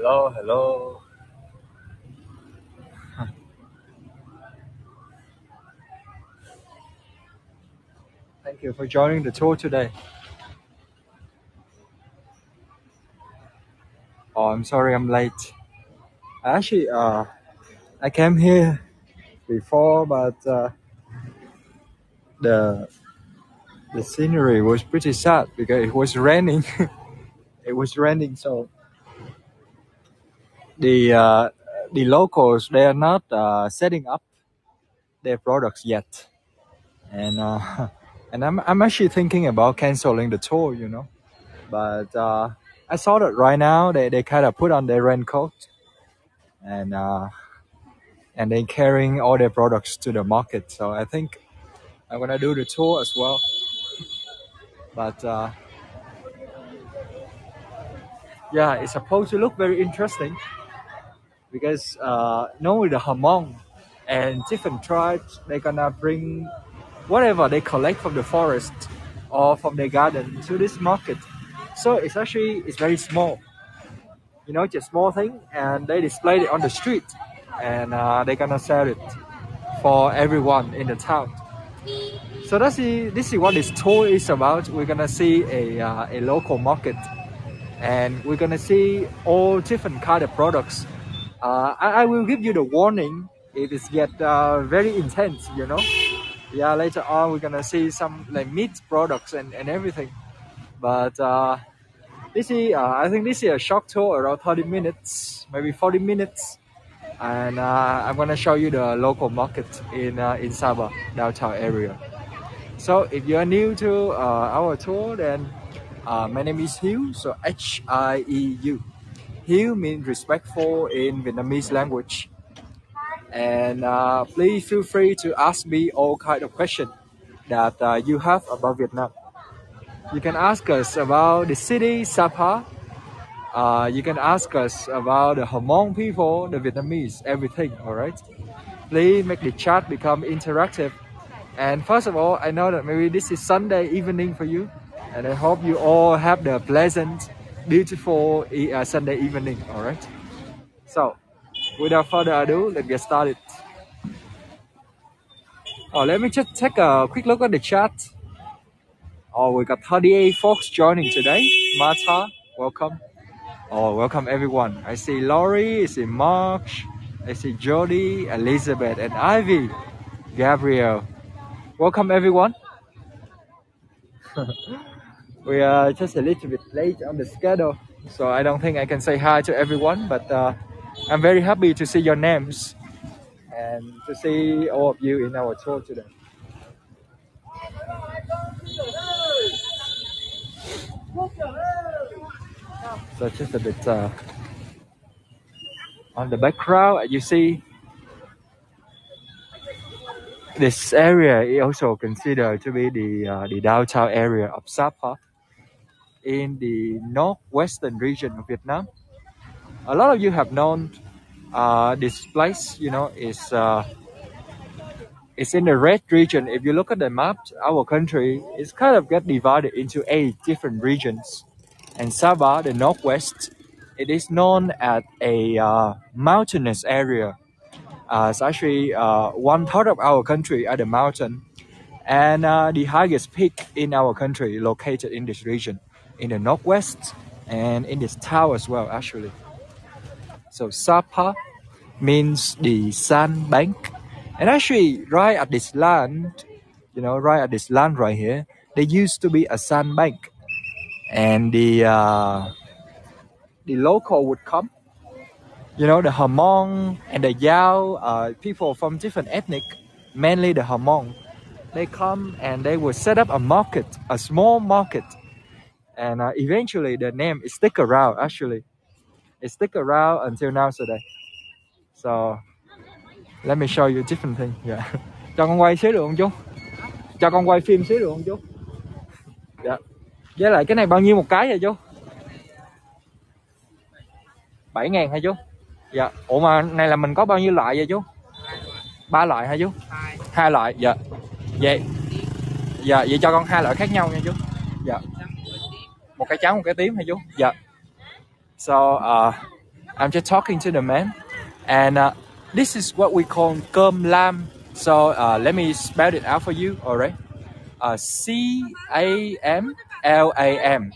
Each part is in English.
Hello, hello. Thank you for joining the tour today. Oh, I'm sorry I'm late. Actually, I came here before, but the the scenery was pretty sad because it was raining. It was raining, so the uh, the locals they are not setting up their products yet, and and I'm actually thinking about canceling the tour, But I saw that right now they kind of put on their raincoat and they carrying all their products to the market. So I think I'm gonna do the tour as well. But yeah, it's supposed to look very interesting because normally the Hmong and different tribes they're gonna bring whatever they collect from the forest or from their garden to this market. So it's very small, just small thing, and they display it on the street, and they're gonna sell it for everyone in the town. So this is what this tour is about. We're gonna see a local market, and we're gonna see all different kind of products. I will give you the warning if it get very intense. Yeah, later on we're gonna see some like meat products and everything. But I think this is a short tour around 30 minutes, maybe 40 minutes, and I'm gonna show you the local market in Sapa downtown area. So if you are new to our tour, then my name is Hiếu. So Hieu. Hiếu means respectful in Vietnamese language. And please feel free to ask me all kind of questions that you have about Vietnam. You can ask us about the city Sapa. You can ask us about the Hmong people, the Vietnamese, everything. All right. Please make the chat become interactive. And first of all, I know that maybe this is Sunday evening for you, and I hope you all have the pleasant, beautiful Sunday evening. All right. So, without further ado, let's get started. Let me just take a quick look at the chat. We got 38 folks joining today. Martha, welcome. Welcome everyone. I see Laurie, I see Mark, I see Jody, Elizabeth, and Ivy. Gabriel, welcome everyone. We are just a little bit late on the schedule, so I don't think I can say hi to everyone, but I'm very happy to see your names and to see all of you in our tour today. So just a bit on the background, you see this area is also considered to be the downtown area of Sapa in the northwestern region of Vietnam. A lot of you have known this place, it's in the red region. If you look at the map, our country is kind of get divided into 8 different regions. And Sabah, the northwest, it is known as a mountainous area. It's actually one part of our country at the mountain, and the highest peak in our country located in this region, in the northwest, and in this town as well, actually. So Sapa means the sand bank, and actually right at this land, right here, there used to be a sand bank, and the local would come, the Hmong and the Yao, people from different ethnic, mainly the Hmong, they come and they would set up a market, a small market, and eventually the name is stick around. Actually, it stick around until now today. So let me show you different thing. Yeah. Cho con quay xíu được không chú? Cho con quay phim xíu được không chú? Dạ. Với lại cái này bao nhiêu một cái vậy chú? 7.000 hả chú? Dạ. Ủa mà này là mình có bao nhiêu loại vậy chú? 3 loại hả chú? 2 loại. Dạ. Vậy. Dạ, vậy cho con 2 loại khác nhau nha chú. Dạ. Một cái trắng, một cái tím hả chú? Dạ. So I'm just talking to the man, and this is what we call cơm lam. So let me spell it out for you. All right, CAMLAM,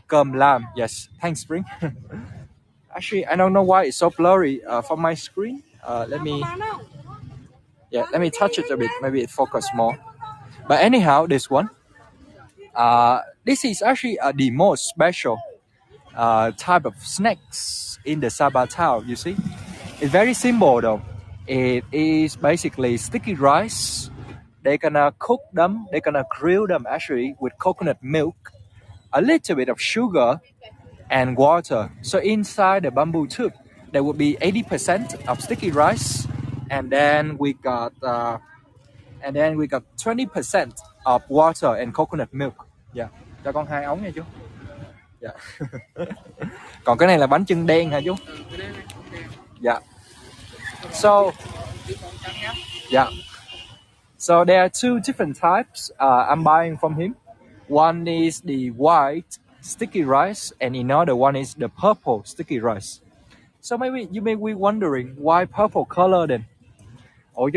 cơm lam. Yes, thanks, Spring. Actually, I don't know why it's so blurry from my screen. Let me touch it a bit. Maybe it focus more. But anyhow, this one. This is actually the most special type of snacks in the Sapa town. You see, it's very simple though. It is basically sticky rice. They're gonna cook them. They're gonna grill them actually with coconut milk, a little bit of sugar, and water. So inside the bamboo tube, there will be 80% of sticky rice, and then we got 20% of water and coconut milk. Yeah, cho con 2 ống nha chú. Yeah. Còn cái này là bánh chưng đen hả chú? Yeah. So, yeah. So there are two different types I'm buying from him. One is the white sticky rice, and another one is the purple sticky rice. So maybe you may be wondering why purple color then? Ủa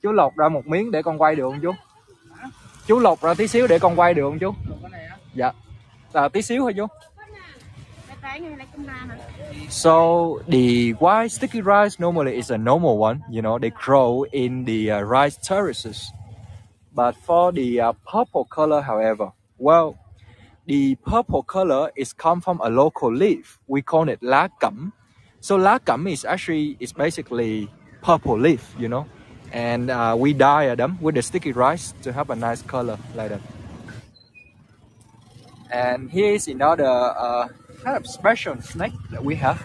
chú lọc ra một miếng để con quay được không chú? Chú lọc ra tí xíu để con quay được không chú? Dạ. Tí xíu thôi chú. So the white sticky rice normally is a normal one, you know, they grow in the rice terraces. But for the purple color, however, well, the purple color is come from a local leaf. We call it lá cẩm. So lá cẩm is basically purple leaf, you know, and we dye them with the sticky rice to have a nice color like that. And here is another kind of special snack that we have.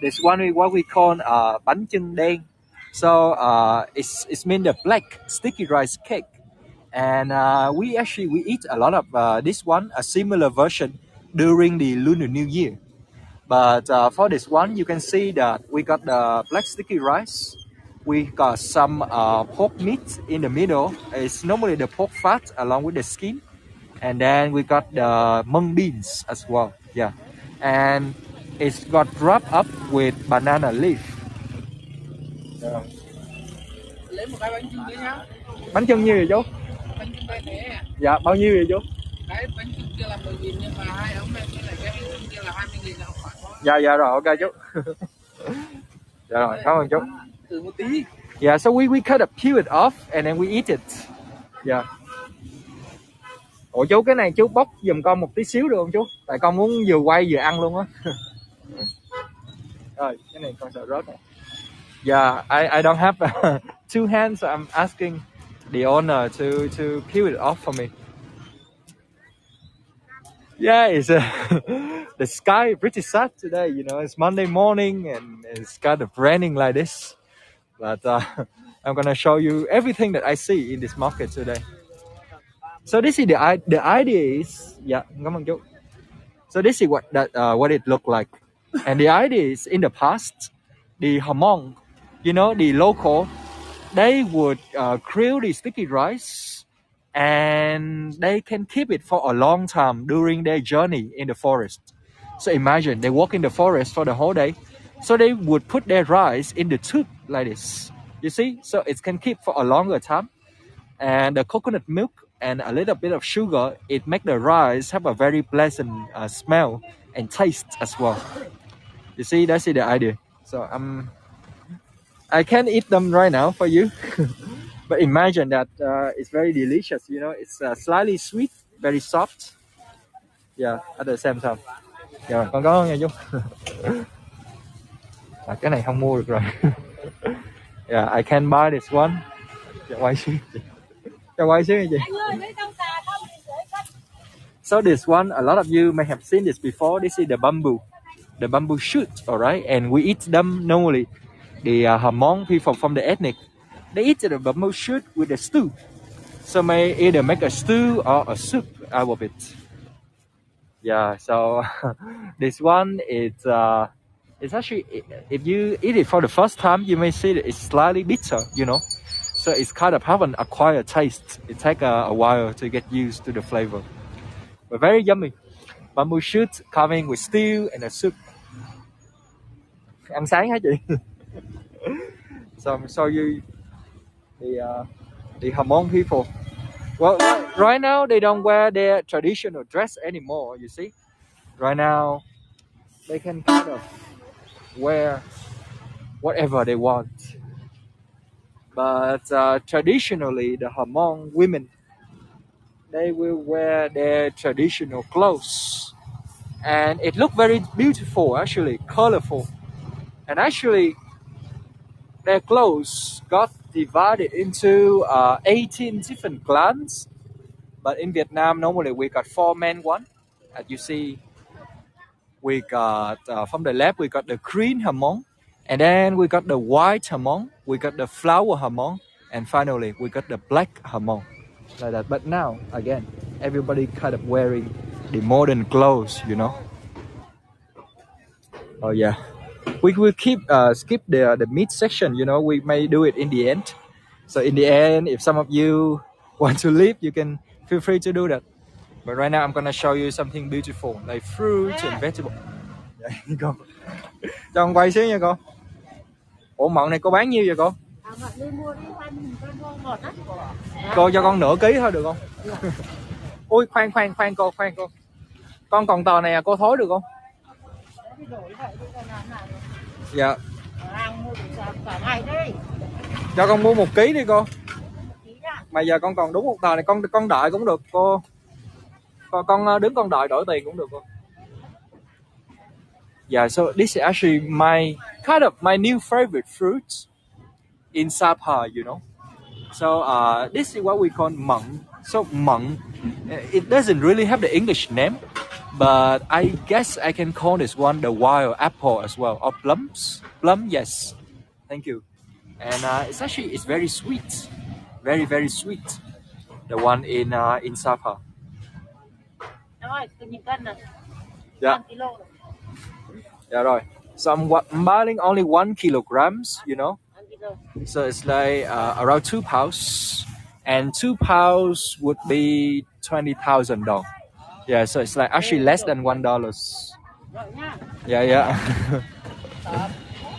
This one is what we call bánh chưng đen. So it's mean the black sticky rice cake. And we eat a lot of this one, a similar version during the Lunar New Year. But for this one, you can see that we got the black sticky rice. We got some pork meat in the middle. It's normally the pork fat along with the skin. And then we got the mung beans as well. Yeah. And it's got wrapped up with banana leaf. Yeah. Lấy một cái bánh chưng nữa nhá. Bánh chưng nhiêu vậy chú? Bánh chưng đây thế. Dạ, bao nhiêu vậy chú? Cái bánh chưng kia là 10.000 nhưng mà 2 ống này là cái bánh chưng kia là 20.000 là không phải. Dạ rồi, ok chú. Dạ rồi, cảm ơn chú. Từ một tí. Yeah, so we kind of peel it off and then we eat it. Yeah. Ủa chú, cái này chú bóc giùm con một tí xíu được không chú? Tại con muốn vừa quay vừa ăn luôn á. Rồi, cái này con sợ rớt này. Yeah, I don't have two hands, so I'm asking the owner to peel it off for me. Yeah, it's the sky is pretty sad today. You know, it's Monday morning and it's kind of raining like this. But I'm gonna show you everything that I see in this market today. So this is the idea is cảm ơn chú. So this is what it looked like, and the idea is in the past, the Hmong, you know, the local, they would grill the sticky rice, and they can keep it for a long time during their journey in the forest. So imagine they walk in the forest for the whole day, so they would put their rice in the tube like this. You see, so it can keep for a longer time, and the coconut milk and a little bit of sugar, it make the rice have a very pleasant smell and taste as well. You see, that's the idea. So I can't eat them right now for you, but imagine that it's very delicious. You know, it's slightly sweet, very soft. Yeah, at the same time. Yeah, con cảm ơn nha chú. Cái này không mua được rồi. Yeah, I can buy this one. Quay xíu. Cho quay xíu gì? So this one, a lot of you may have seen this before. This is the bamboo shoot, all right? And we eat them normally. The Hmong people from the ethnic, they eat the bamboo shoot with a stew. So may either make a stew or a soup out of it. Yeah, so this one it's actually, if you eat it for the first time, you may see that it's slightly bitter, you know. So it's kind of have an acquired taste. It takes a while to get used to the flavor. But very yummy. Bamboo shoot coming with stew and a soup. Ăn sáng hả chị? So I'm show you the Hmong people. Well, right now they don't wear their traditional dress anymore. You see, right now they can kind of wear whatever they want. But traditionally, the Hmong women, they will wear their traditional clothes, and it looked very beautiful, actually, colorful. And actually, their clothes got divided into 18 different clans. But in Vietnam, normally we got 4 men, one. As you see, we got from the left, we got the green Hmong, and then we got the white Hmong, we got the flower Hmong, and finally we got the black Hmong, like that. But now, again, everybody kind of wearing the modern clothes, you know. Oh yeah, we will skip the meat section, you know. We may do it in the end. So in the end, if some of you want to leave, you can feel free to do that. But right now I'm gonna show you something beautiful like fruits and vegetables. Đấy, cô cho con quay xíu nha cô. Ủa mận này cô bán nhiêu vậy cô? Cô cho con nửa ký thôi được không? Ui khoan cô. Con còn tờ này à, cô thối được không? Dạ. Cho con mua 1 ký đi cô. Mà giờ con còn đúng một tờ này, con đợi cũng được cô. Con đứng con đợi đổi tiền cũng được cô. Yeah, so this is actually my kind of my new favorite fruit in Sapa, you know. So this is what we call mận. So mận, it doesn't really have the English name, but I guess I can call this one the wild apple as well, or plums. Plum, yes. Thank you. And it's very sweet, very very sweet. The one in Sapa. Yeah. Yeah, right. So I'm buying only 1 kilograms, you know. So it's like around 2 pounds, and 2 pounds would be $20,000. Yeah, so it's like actually less than $1. Yeah, yeah.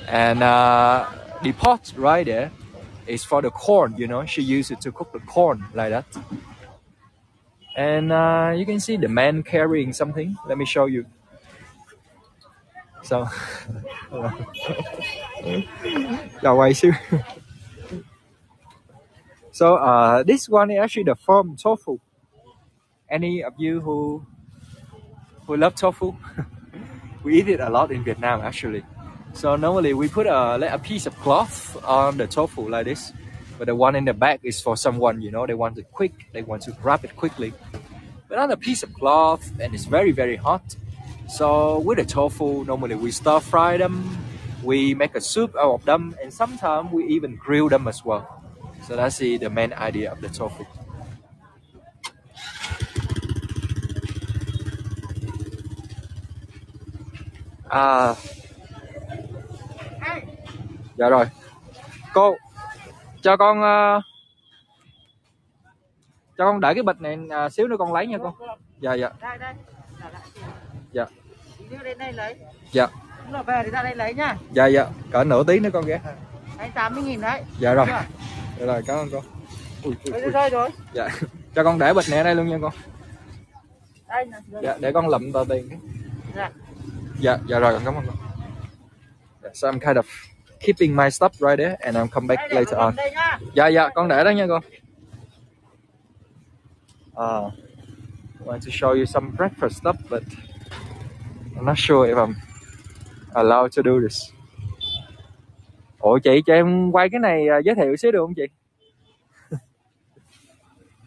And the pot right there is for the corn, you know. She used it to cook the corn like that. And you can see the man carrying something. Let me show you. So, chào quay xíu. So this one is actually the firm tofu. Any of you who love tofu? We eat it a lot in Vietnam actually. So normally we put a piece of cloth on the tofu like this, but the one in the back is for someone, you know, they want it quick, they want to grab it quickly. But on a piece of cloth, and it's very very hot. So with the tofu, normally we stir fry them, we make a soup out of them, and sometimes we even grill them as well. So that's the main idea of the tofu. À, dạ rồi. Cô cho con đợi cái bịch này xíu nữa con lấy nha cô. Dạ dạ. Dạ. Dạ. Lúc về thì ra đây lấy nha. Dạ dạ, cỡ nửa tiếng nữa con ghé. Đấy 80.000 đấy. Dạ rồi. Dạ rồi, cảm ơn cô. Ui. Rồi. Dạ. Cho con để bịch này ở đây luôn nha con. Đây nè. Dạ, để con lụm tờ tiền. Dạ. Dạ rồi, con cảm ơn con. So I'm kind of keeping my stuff right there and I'll come back later on. Dạ, con để đó nha con. I want to show you some breakfast stuff, but I'm not sure if I'm allowed to do this. Ủa chị, cho em quay cái này giới thiệu xíu được không chị?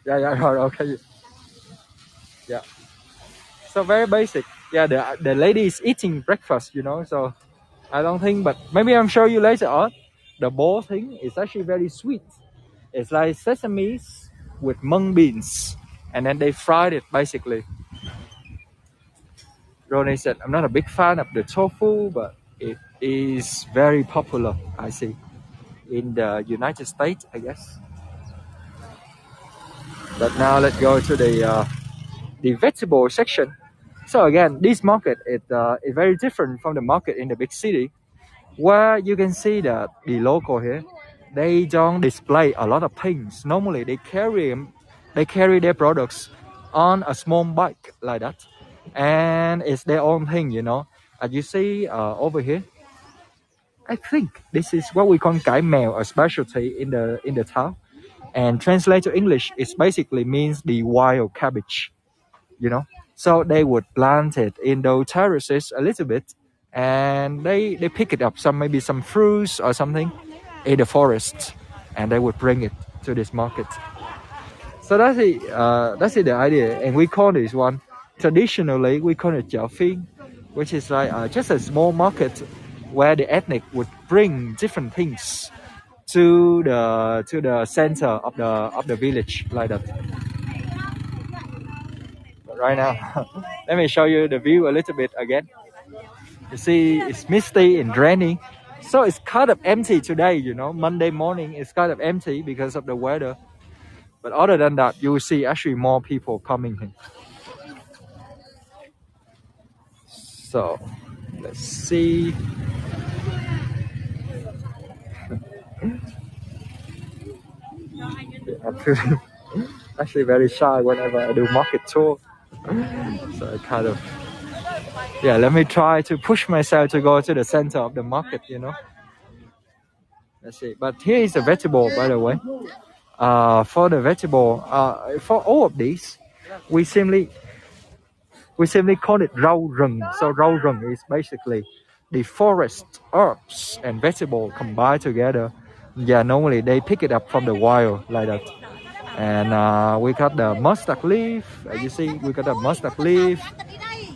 Dạ, rồi, ok. Yeah. So very basic. Yeah, the lady is eating breakfast, you know, so I don't think, but maybe I'll show you later on. The bowl thing is actually very sweet. It's like sesame with mung beans, and then they fried it basically. Ronnie said, I'm not a big fan of the tofu, but it is very popular, I see, in the United States, I guess. But now let's go to the vegetable section. So again, this market is very different from the market in the big city. where you can see that the local here, they don't display a lot of things. Normally they carry their products on a small bike like that, and it's their own thing, you know. As you see over here, I think this is what we call cải mèo, a specialty in the town. And translate to English, it basically means the wild cabbage, you know. So they would plant it in those terraces a little bit, and they pick it up, some maybe some fruits or something in the forest, and they would bring it to this market. So that's the idea, and we call this one traditionally we call it chợ phiên, which is like just a small market where the ethnic would bring different things to the center of the village like that. But right now, let me show you the view a little bit again. You see, it's misty and rainy, so it's kind of empty today. You know, Monday morning is kind of empty because of the weather. But other than that, you will see actually more people coming in. So let's see. I'm feeling actually very shy whenever I do market tour. So I kind of, yeah, let me try to push myself to go to the center of the market, you know. Let's see. But here is a vegetable, by the way. For the vegetable, for all of these, we simply call it rau rừng. So rau rừng is basically the forest herbs and vegetable combined together. Yeah, normally they pick it up from the wild like that. And we got the mustard leaf. You see, we got the mustard leaf.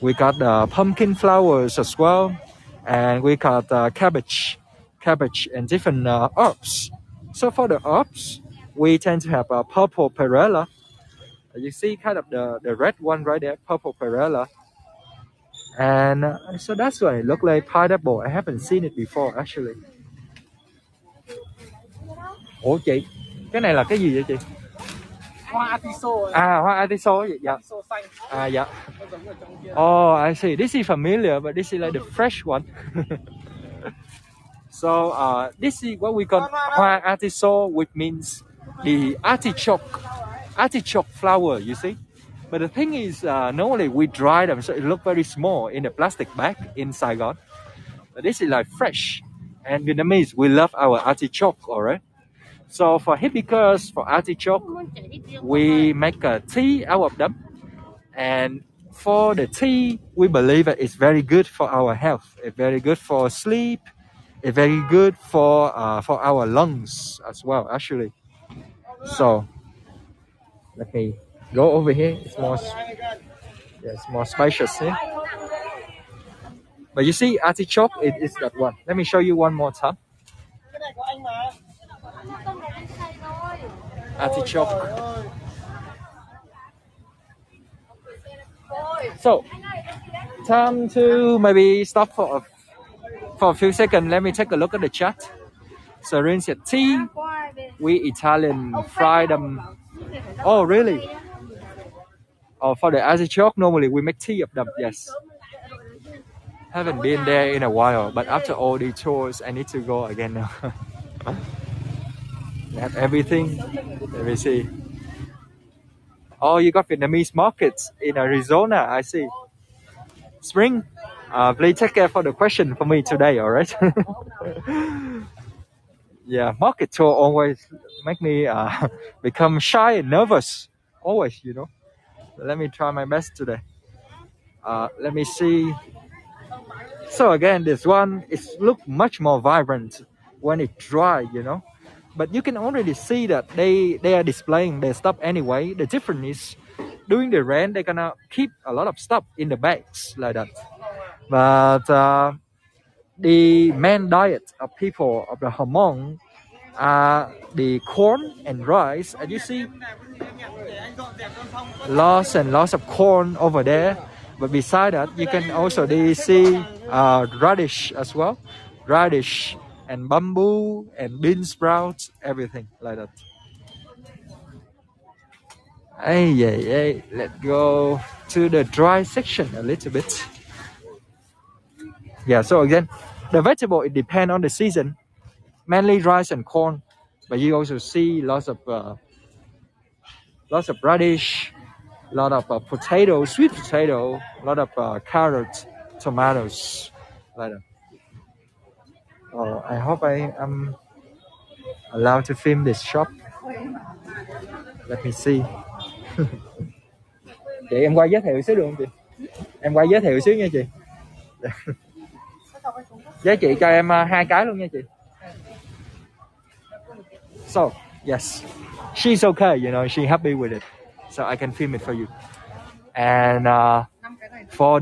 We got the pumpkin flowers as well, and we got cabbage and different herbs. So for the herbs, we tend to have a purple perilla. You see, kind of the red one right there, purple perilla. And so that's why it look like pineapple. I haven't seen it before actually. Ủa chị, cái này là cái gì vậy chị? Hoa atiso. Hoa atiso vậy? Dạ. Atiso xanh. Dạ. Oh, I see. This is familiar, but this is like the fresh one. So this is what we call hoa atiso, which means the artichoke flower. You see, but the thing is, normally we dry them, so it look very small in a plastic bag in Saigon. But this is like fresh, and Vietnamese we love our artichoke, alright. So for hibiscus, for artichoke, we make a tea out of them, and for the tea, we believe that it's very good for our health. It's very good for sleep. It's very good for our lungs as well, actually. So let me go over here. It's more spacious here. But you see, artichoke, it is that one. Let me show you one more time. Artichoke. So, time to maybe stop for a few seconds. Let me take a look at the chat. Serene said tea. We Italian fry them. Oh, really? Oh, for the artichoke, normally we make tea of them. Yes. Haven't been there in a while, but after all the tours, I need to go again now. Have everything. Let me see. Oh, you got Vietnamese markets in Arizona. I see. Spring, please take care for the question for me today. All right. Yeah, market tour always make me become shy and nervous. Always, you know. So let me try my best today. Let me see. So again, this one is look much more vibrant when it's dry, you know. But you can already see that they are displaying their stuff anyway. The difference is during the rain they're gonna keep a lot of stuff in the bags like that. But the main diet of people of the Hmong are the corn and rice. And you see lots and lots of corn over there. But beside that, you can also see radish as well. Radish and bamboo and bean sprouts, everything like that. Hey, let's go to the dry section a little bit. Yeah, so again, The vegetable, it depends on the season, mainly rice and corn, but you also see lots of radish, lot of potato, sweet potato, lot of carrots, tomatoes, like that. Oh, I hope I am allowed to film this shop. Let me see. Chị em quay giới thiệu xíu được không chị? Em quay giới thiệu xíu nha chị. Giá chị cho em 2 cái luôn nha chị. So, yes, she's okay, you know, she happy with it. So I can film it for you. And for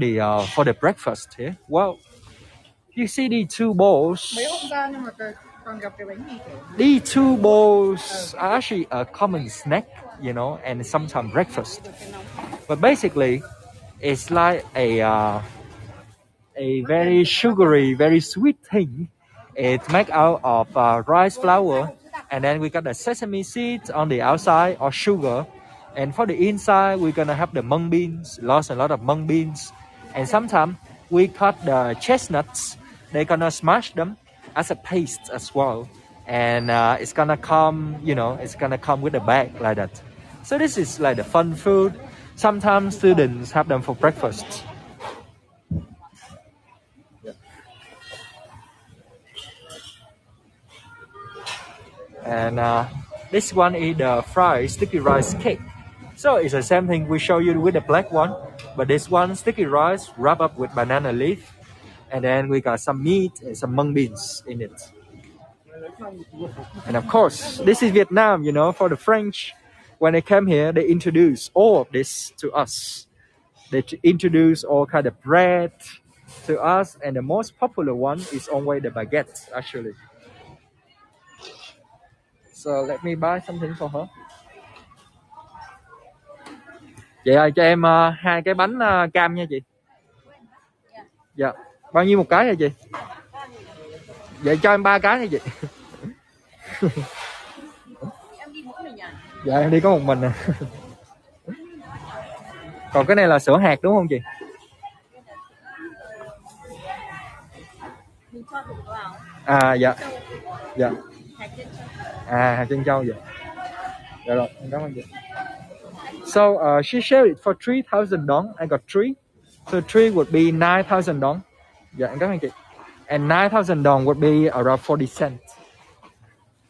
the breakfast here, well, you see these two bowls. Mấy hôm ra nhưng mà còn gặp cái bánh mì kiểu. These two bowls are actually a common snack, you know, and sometimes breakfast. But basically, it's like a very sugary, very sweet thing. It's made out of rice flour, and then we got the sesame seeds on the outside or sugar. And for the inside, we're gonna have the mung beans, lots and lot of mung beans. And sometimes we cut the chestnuts. They're gonna smash them as a paste as well. And it's gonna come, you know, it's gonna come with a bag like that. So this is like the fun food. Sometimes students have them for breakfast. And this one is the fried sticky rice cake. So it's the same thing we show you with the black one, but this one sticky rice wrapped up with banana leaf, and then we got some meat and some mung beans in it. And of course, this is Vietnam, you know, for the French. When they came here, they introduced all of this to us. They introduced all kind of bread to us, and the most popular one is always the baguette, actually. So let me buy something for her. Chị ơi, cho em 2 cái bánh cam nha chị. Dạ. Bao nhiêu một cái vậy chị? Vậy cho em 3 cái nha chị. Em đi mỗi mình à? Dạ em đi có một mình à. Còn cái này là sữa hạt đúng không chị? Mình cho thử vào. À dạ. Dạ. Hạt chân trâu. À hạt chân trâu vậy. Dạ rồi, em cảm ơn chị. So she shared it for 3,000 dong. I got 3. So 3 would be 9,000 dong. Dạ em cảm ơn chị. And 9,000 dong would be around 40 cents.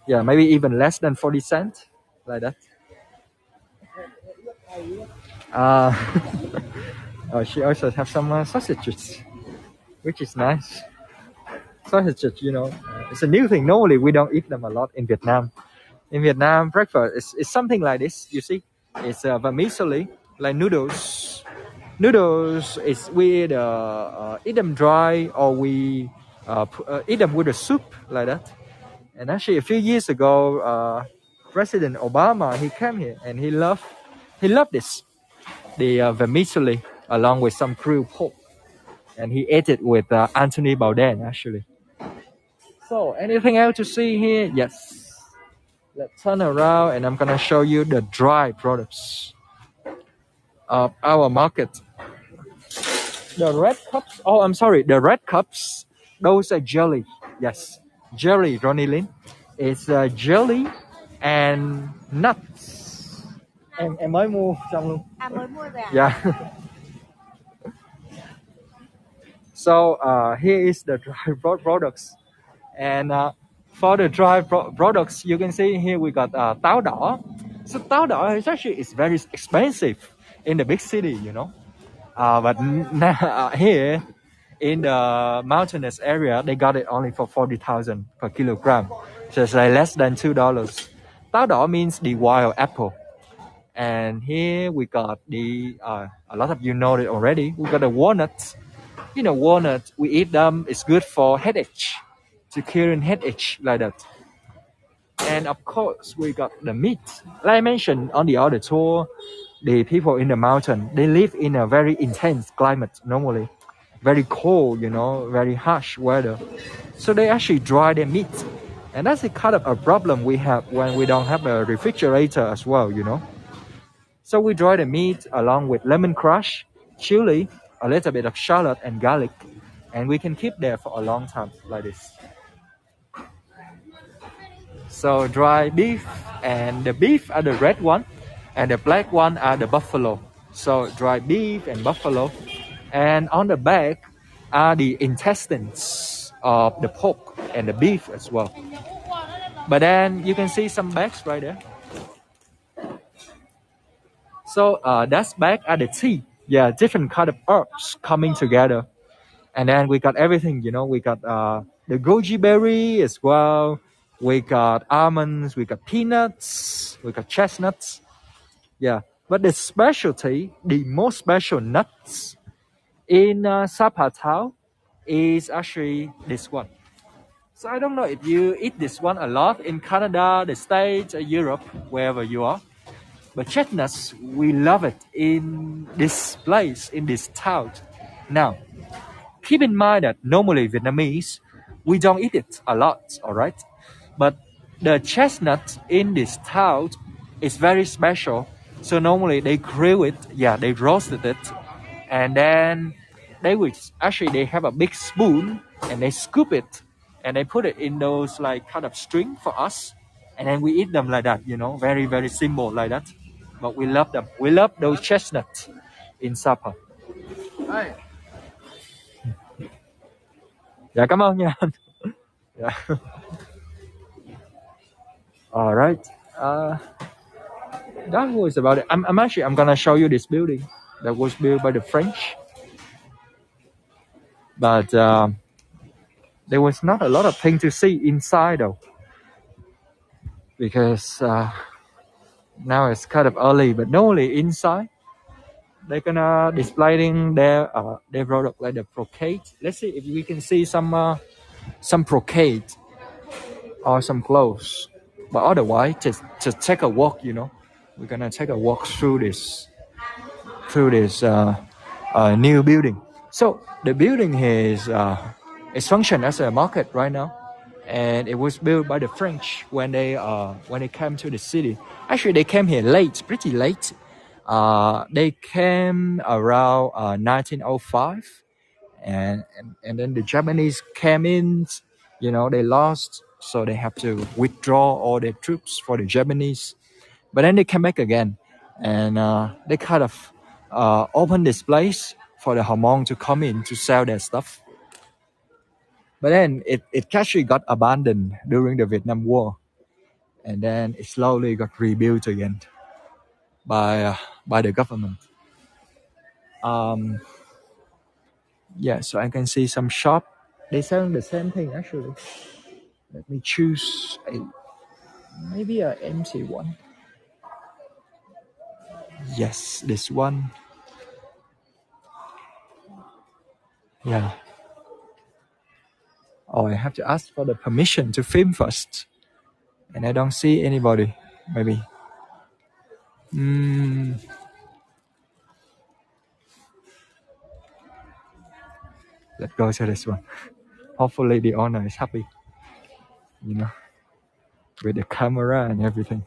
Yeah, maybe even less than 40 cents. Like that. She also have some sausages, which is nice. Sausages, you know, it's a new thing. Normally, we don't eat them a lot in Vietnam. In Vietnam, breakfast is something like this. You see, it's vermicelli, like noodles. Noodles is we eat them dry, or we eat them with a soup like that. And actually, a few years ago, President Obama, he came here and he loved this, the vermicelli, along with some grilled pork, and he ate it with Anthony Bourdain actually. So anything else to see here? Yes. Let's turn around and I'm gonna show you the dry products of our market. The red cups. Oh, I'm sorry. The red cups. Those are jelly. Yes, jelly. Ronnie Lin. It's jelly and nuts. Em mới mua xong luôn. À mới mua rồi à? Yeah. So here is the dry products, and for the dry products, you can see here we got táo đỏ. So táo đỏ is actually very expensive in the big city, you know. But now, here in the mountainous area, they got it only for 40,000 per kilogram, so it's like less than $2. Táo đỏ means the wild apple. And here we got the a lot of you know it already. We got the walnuts. You know, walnut, we eat them. It's good for headache, to curing headache like that. And of course, we got the meat. Like I mentioned on the other tour, the people in the mountain, they live in a very intense climate normally, very cold, you know, very harsh weather. So they actually dry their meat, and that's a kind of a problem we have when we don't have a refrigerator as well, you know. So we dry the meat along with lemon crush, chili, a little bit of shallot and garlic, and we can keep there for a long time like this. So dry beef, and the beef are the red one, and the black one are the buffalo. So dry beef and buffalo, and on the back are the intestines of the pork and the beef as well. But then you can see some bags right there. So that's back are the tea. Yeah, different kind of herbs coming together. And then we got everything, you know, we got the goji berry as well. We got almonds, we got peanuts, we got chestnuts. Yeah, but the specialty, the most special nuts in Sapa town is actually this one. So I don't know if you eat this one a lot in Canada, the States, or Europe, wherever you are. But chestnuts, we love it in this place, in this town. Now, keep in mind that normally Vietnamese, we don't eat it a lot, all right? But the chestnut in this town is very special. So normally they grill it, yeah, they roasted it, and then they have a big spoon and they scoop it and they put it in those like kind of string for us, and then we eat them like that, you know, very very simple like that. But we love them. We love those chestnuts in Sapa. Dạ cảm ơn nha. Yeah. All right. That was about it. I'm gonna show you this building that was built by the French, but there was not a lot of things to see inside though, because now it's kind of early. But normally inside they're gonna displaying their product like the brocade. Let's see if we can see some brocade or some clothes. But otherwise, just take a walk. You know, we're gonna take a walk through this new building. So the building is function as a market right now, and it was built by the French when they came to the city. Actually, they came here late, pretty late. They came around 1905, and then the Japanese came in. You know, they lost, so they have to withdraw all their troops for the Japanese. But then they came back again, and they kind of opened this place for the Hmong to come in to sell their stuff. But then it actually got abandoned during the Vietnam War, and then it slowly got rebuilt again by the government. Yeah, so I can see some shop. They selling the same thing actually. Let me choose maybe a empty one. Yes, this one. Yeah. Oh, I have to ask for the permission to film first, and I don't see anybody. Maybe. Let's go to this one. Hopefully the owner is happy, you know, with the camera and everything.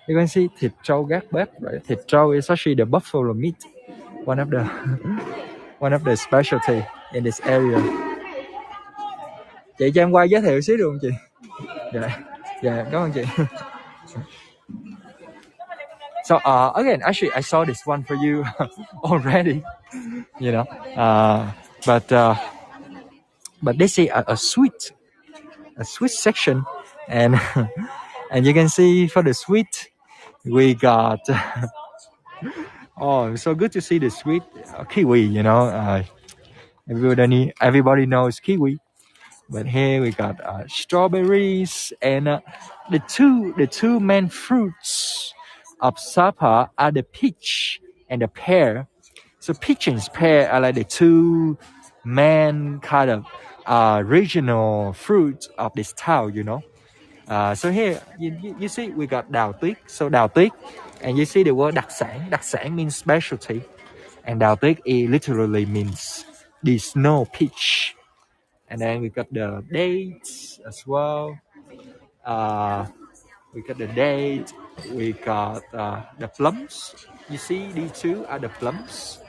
You can see thịt trâu gác bếp, right? Thịt trâu is actually the buffalo meat, one of the one of the specialty in this area. Chị cho em quay giới thiệu xíu được không chị? Dạ, dạ, cảm ơn chị. So again, actually, I saw this one for you already, you know, but they say a sweet section, and and you can see for the sweet, we got oh, so good to see the sweet kiwi. You know, everybody knows kiwi, but here we got strawberries, and the two main fruits of Sapa are the peach and the pear. So peach and pear are like the two main kind of regional fruit of this town, you know. So here you see we got đào tuyết. So đào tuyết, and you see the word đặc sản. Đặc sản means specialty, and đào tuyết it literally means the snow peach. And then we got the dates as well. We got the date. We got the plums. You see, these two are the plums,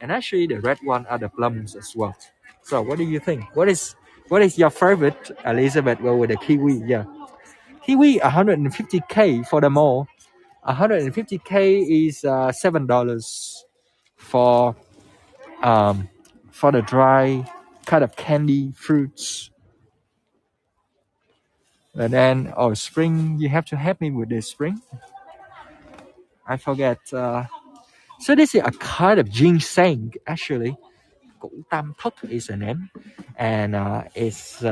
and actually the red one are the plums as well. So, what do you think? What is your favorite, Elizabeth? Go with the kiwi. Yeah, kiwi 150K for the mall. 150K is $7 for um for the dry kind of candy fruits. And then spring, you have to help me with this spring. I forget. So this is a kind of ginseng actually. Củ tam thất is a name, and it's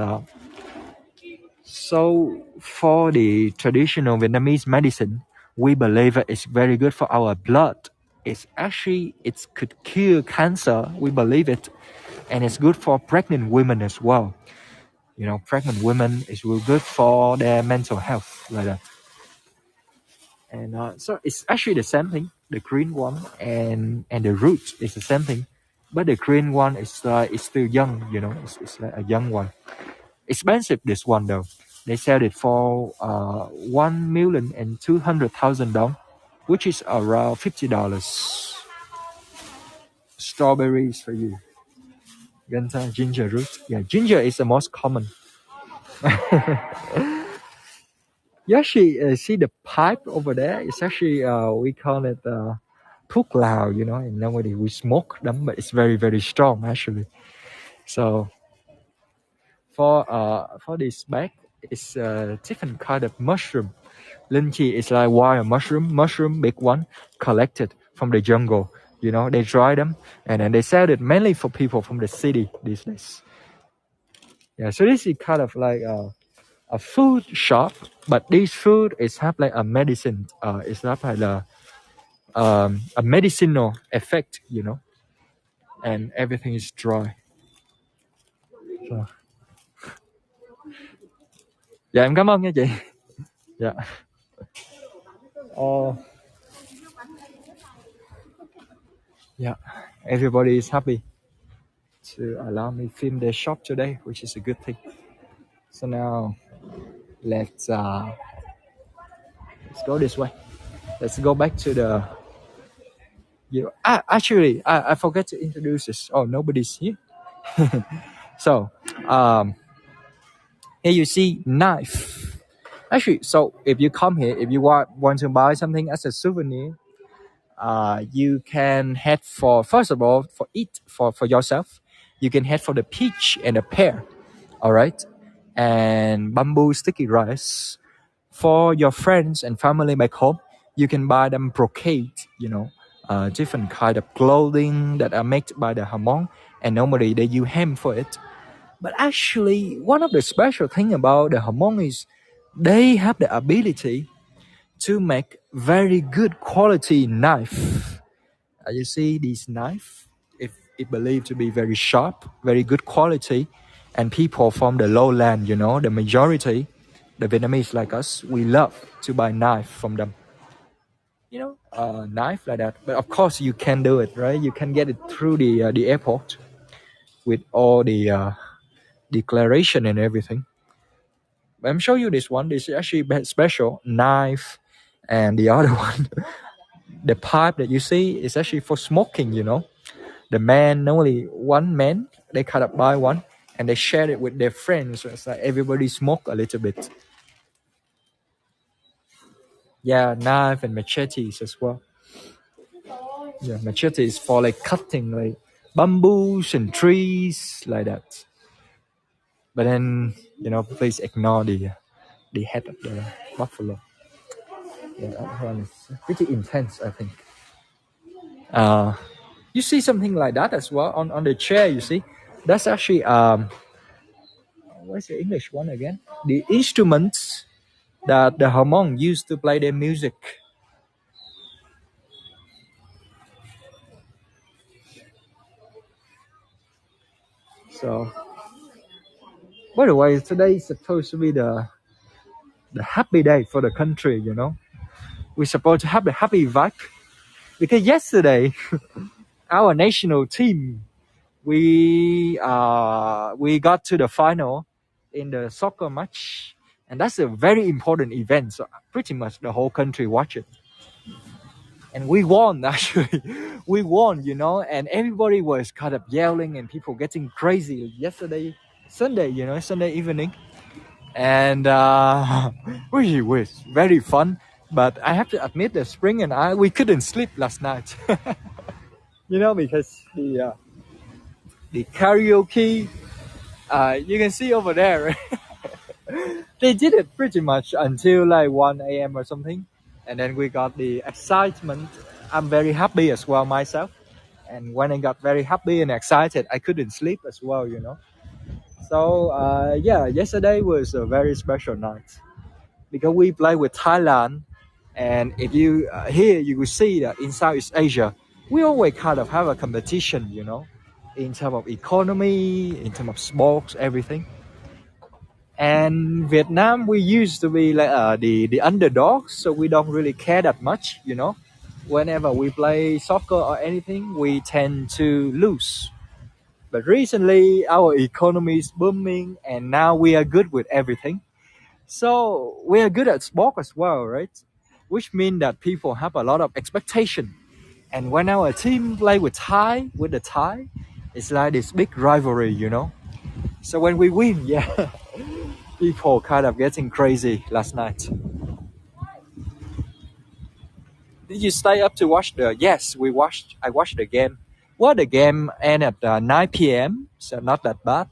so for the traditional Vietnamese medicine, we believe it's very good for our blood. It could cure cancer. We believe it, and it's good for pregnant women as well. Pregnant women is real good for their mental health like that. And so it's actually the same thing. The green one and the root is the same thing, but the green one is still young. It's like a young one. Expensive this one though. They sell it for 1,200,000 dong, which is around $50. Strawberries for you. Ganta ginger root. Yeah, ginger is the most common. You actually see the pipe over there. It's actually we call it thuốc lào, and nowadays we smoke them, but it's very very strong actually. So for this bag, it's a different kind of mushroom. Lychee is like wild mushroom big one collected from the jungle. They dry them and then they sell it mainly for people from the city these days. Yeah, so this is kind of like a food shop, but this food is have like a medicine. It's not like a medicinal effect, and everything is dry. So, dạ em cảm ơn nha chị. Dạ. Oh, yeah. Everybody is happy to allow me film their shop today, which is a good thing. So now let's go this way. Let's go back to the. Actually, I forgot to introduce this. Oh, nobody's here. So, here you see knife. Actually, so if you come here, if you want to buy something as a souvenir, you can head for, first of all, for yourself. You can head for the peach and the pear, all right, and bamboo sticky rice. For your friends and family back home, you can buy them brocade, different kind of clothing that are made by the Hmong, and normally they use hemp for it. But actually, one of the special thing about the Hmong is they have the ability to make very good quality knife. You see these knife, if it believed to be very sharp, very good quality, and people from the lowland, the majority, the Vietnamese like us, we love to buy knife from them. Knife like that. But of course, you can do it, right? You can get it through the airport with all the declaration and everything. But I'm showing you this one. This is actually special knife, and the other one, the pipe that you see is actually for smoking. The man, normally one man, they kind of buy one and they share it with their friends. So it's like everybody smoke a little bit. Yeah, knife and machetes as well. Yeah, machete is for like cutting like bamboos and trees like that. But then, please ignore the head of the buffalo. Yeah, that one is pretty intense, I think. You see something like that as well on the chair. You see, that's actually what's the English one again? The instruments that the Hmong used to play their music. So, by the way, today is supposed to be the happy day for the country. We're supposed to have the happy vibe because yesterday our national team we got to the final in the soccer match and that's a very important event. So pretty much the whole country watch it, and we won actually. We won, and everybody was kind of yelling and people getting crazy yesterday, Sunday, Sunday evening, and which was very fun. But I have to admit that Spring and I we couldn't sleep last night, because the karaoke, you can see over there, right? They did it pretty much until like 1 a.m. or something. And then we got the excitement. I'm very happy as well myself. And when I got very happy and excited, I couldn't sleep as well. So yeah, yesterday was a very special night because we played with Thailand. And if you here, you will see that in Southeast Asia, we always kind of have a competition, in terms of economy, in terms of sports, everything. And Vietnam, we used to be like the underdogs, so we don't really care that much. Whenever we play soccer or anything, we tend to lose. But recently, our economy is booming, and now we are good with everything. So we are good at sport as well, right? Which means that people have a lot of expectation. And when our team play with the Thai, it's like this big rivalry. So when we win, yeah, people kind of getting crazy last night. Did you stay up to watch the? Yes, we watched. I watched the game. Well, the game ended at 9 p.m., so not that bad.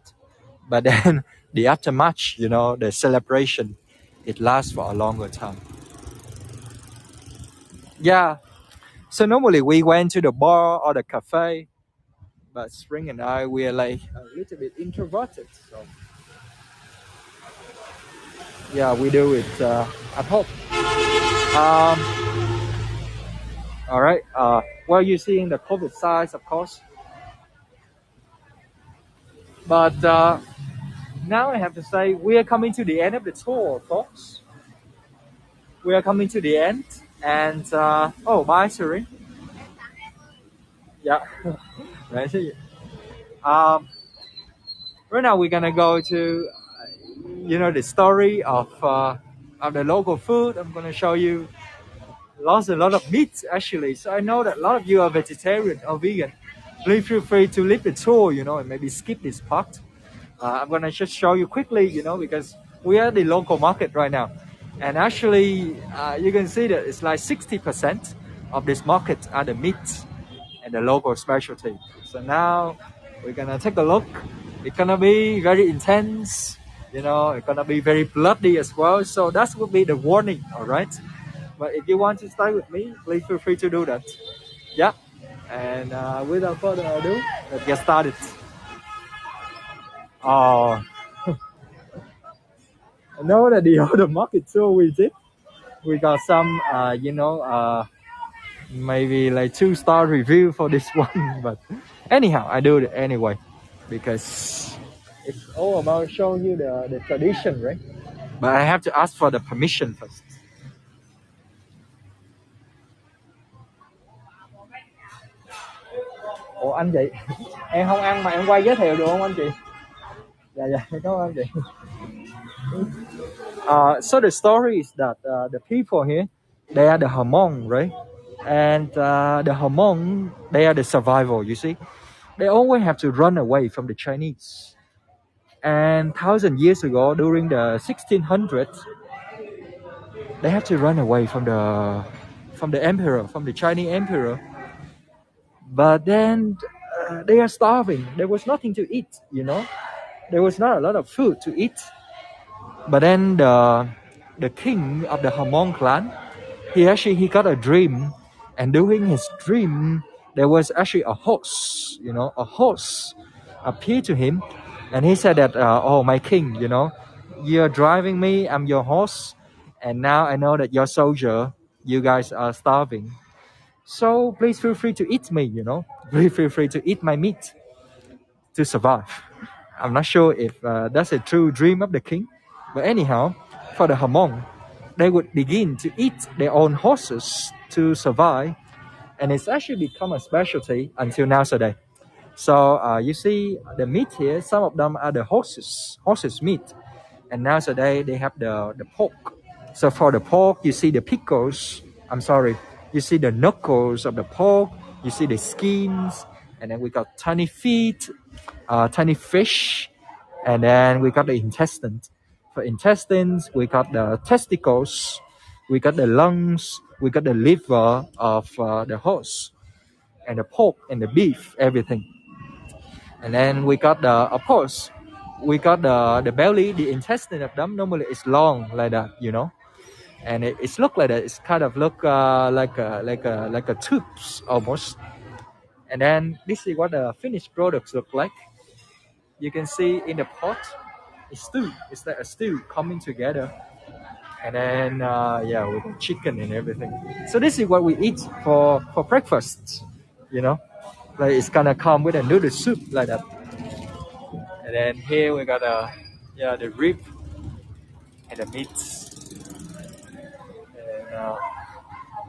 But then the after match, the celebration, it lasts for a longer time. Yeah. So normally we went to the bar or the cafe, but Spring and I we are like a little bit introverted. So yeah, we do it at home. Um, all right. Well, you're seeing the COVID size, of course, but now I have to say we are coming to the end of the tour, folks. We are coming to the end, and oh, bye, Siri. Yeah, right. Right now we're gonna go to the story of the local food. I'm gonna show you lots a lot of meat actually. So I know that a lot of you are vegetarian or vegan. Please feel free to leave the tour, and maybe skip this part. I'm gonna just show you quickly, because we are at the local market right now, and actually you can see that it's like 60% of this market are the meat and the local specialty. So now we're gonna take a look. It's gonna be very intense, it's gonna be very bloody as well. So that will be the warning, all right? But if you want to stay with me, please feel free to do that. Yeah. And without further ado, let's get started. Oh, I know that the other market tour we did, we got some, maybe like 2-star review for this one. But anyhow, I do it anyway because it's all about showing you the tradition, right? But I have to ask for the permission first. Ủa anh chị, em không ăn mà em quay giới thiệu được không anh chị? Dạ dạ, cảm ơn anh chị. So the story is that the people here, they are the Hmong, right? And the Hmong, they are the survival, you see. They always have to run away from the Chinese. And 1,000 years ago, during the 1600s, they have to run away from the emperor, from the Chinese emperor. But then they are starving. There was nothing to eat. There was not a lot of food to eat. But then the king of the Hmong clan, he got a dream, and during his dream, there was actually a horse. A horse appeared to him, and he said that, "Oh, my king, you're driving me. I'm your horse, and now I know that you're soldier. You guys are starving, so please feel free to eat me. Please feel free to eat my meat to survive." I'm not sure if that's a true dream of the king, but anyhow, for the Hmong, they would begin to eat their own horses to survive, and it's actually become a specialty until now today. So you see the meat here, some of them are the horses meat, And nowadays they have the pork. So for the pork, you see the pickles. I'm sorry, you see the knuckles of the pork. You see the skins, and then we got tiny feet, tiny fish, and then we got the intestines. For intestines, we got the testicles, we got the lungs, we got the liver of the horse, and the pork and the beef, everything. And then we got the, of course, we got the belly, the intestine of them. Normally it's long like that, you know, and it's look like that. It's kind of look like a tubes almost. And then this is what the finished products look like. You can see in the pot, it's stew. It's like a stew coming together. And then yeah, with chicken and everything. So this is what we eat for breakfast. You know, like it's gonna come with a noodle soup like that. And then here we got the rib and the meats.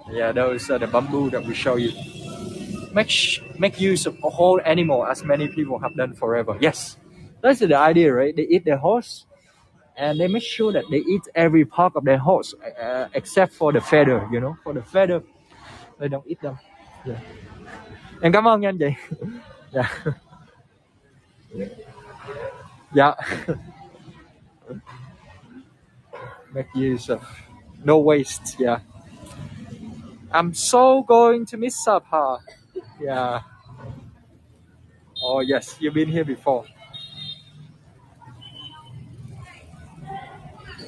And yeah, those are the bamboo that we show you. Make use of a whole animal as many people have done forever. Yes, that's the idea, right? They eat the horse and they make sure that they eat every part of their horse except for the feather, you know. For the feather, they don't eat them. Yeah. Em cảm ơn nha anh chị. Yeah. Yeah. Make use of no waste. Yeah. I'm so going to miss Sapa. Yeah. Oh yes, you've been here before.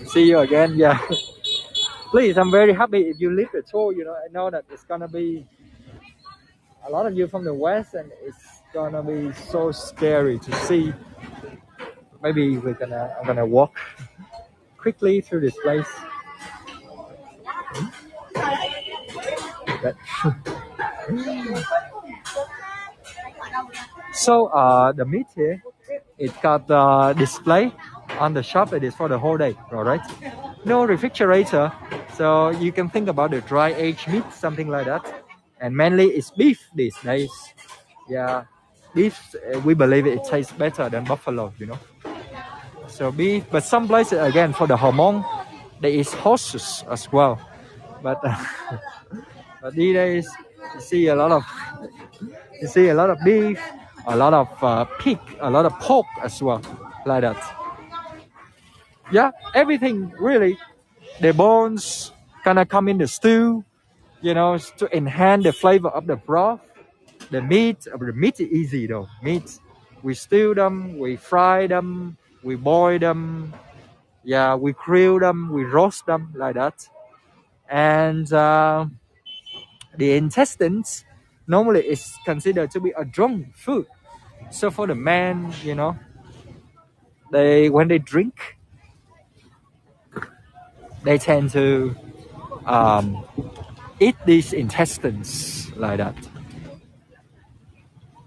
See you again. Yeah. Please, I'm very happy if you leave the tour. You know, I know that it's gonna be a lot of you from the west, and it's gonna be so scary to see. Maybe I'm gonna walk quickly through this place. But so the meat here, it got display on the shop. It is for the whole day, all right? No refrigerator, so you can think about the dry aged meat, something like that. And mainly it's beef these days. Yeah, beef. We believe it tastes better than buffalo, you know. So beef, but some places again for the hormone, there is horses as well. But but these days you see a lot of beef, a lot of pig, a lot of pork as well, like that. Yeah, everything really. The bones gonna come in the stew, you know, to enhance the flavor of the broth. The meat is easy though. Meat, we stew them, we fry them, we boil them. Yeah, we grill them, we roast them like that. And the intestines normally is considered to be a drunk food. So for the men, you know, they when they drink, they tend to um, eat these intestines like that.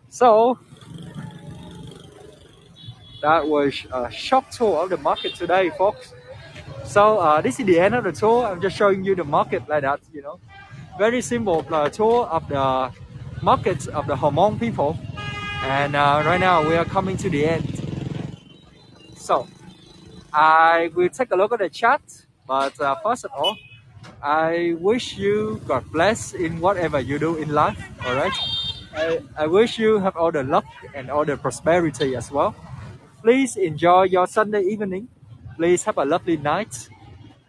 So that was a short tour of the market today, folks. So this is the end of the tour. I'm just showing you the market like that, you know. Very simple tour of the markets of the Hmong people. And right now we are coming to the end. So I will take a look at the chat. But first of all, I wish you God bless in whatever you do in life. All right. I wish you have all the luck and all the prosperity as well. Please enjoy your Sunday evening. Please have a lovely night.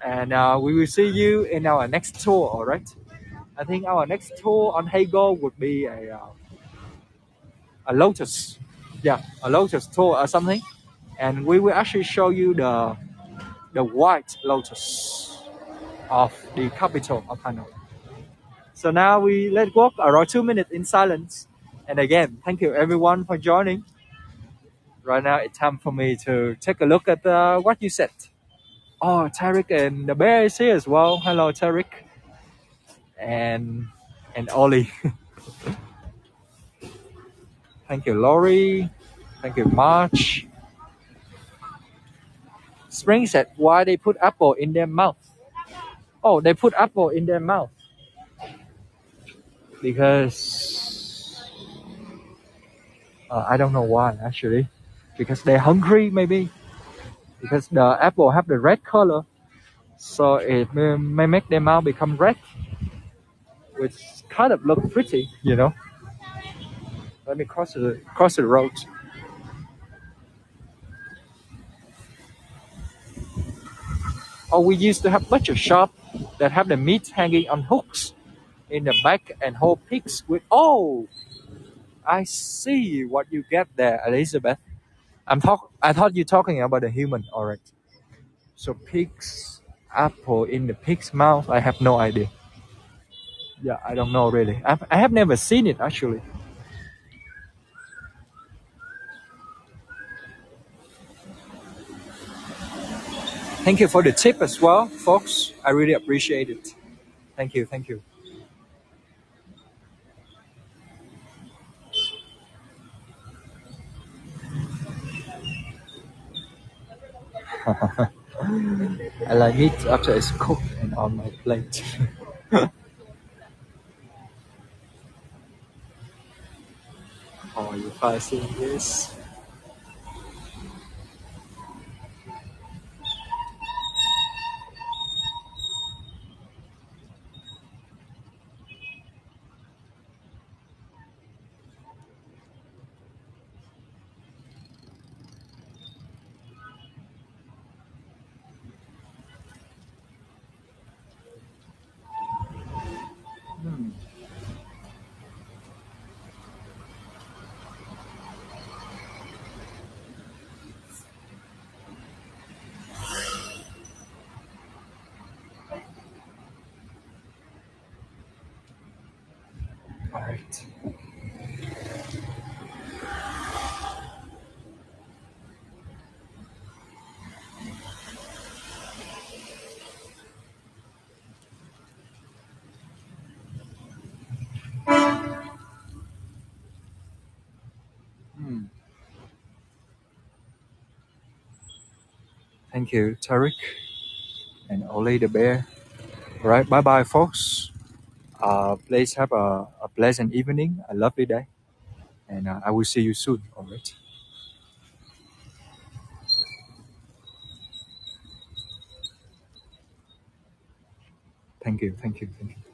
And we will see you in our next tour. All right. I think our next tour on Hago would be a lotus. Yeah, a lotus tour or something. And we will actually show you the white lotus of the capital of Hanoi. So now let's walk around 2 minutes in silence. And again, thank you everyone for joining. Right now it's time for me to take a look at what you said. Oh, Tarek and the bear is here as well. Hello, Tarek. And Ollie. Thank you, Laurie. Thank you, March. Spring said, why they put apple in their mouth? Oh, they put apple in their mouth because I don't know why actually. Because they're hungry, maybe. because the apple have the red color, so it may make their mouth become red, which kind of look pretty, you know. Let me cross the road. Oh, we used to have butcher shop that have the meat hanging on hooks in the back and whole pigs with. Oh, I see what you get there, Elizabeth. I thought you talking about the human. All right. So pig's apple in the pig's mouth. I have no idea. Yeah, I don't know really. I have never seen it actually. Thank you for the tip as well, folks. I really appreciate it. Thank you. Thank you. I like it after it's cooked and on my plate. Oh, you guys seeing this? Hmm. All right. Hmm. Thank you, Tariq and Ole the bear. All right. Bye bye, folks. Please have a pleasant evening, a lovely day, and I will see you soon. All right. Thank you. Thank you. Thank you.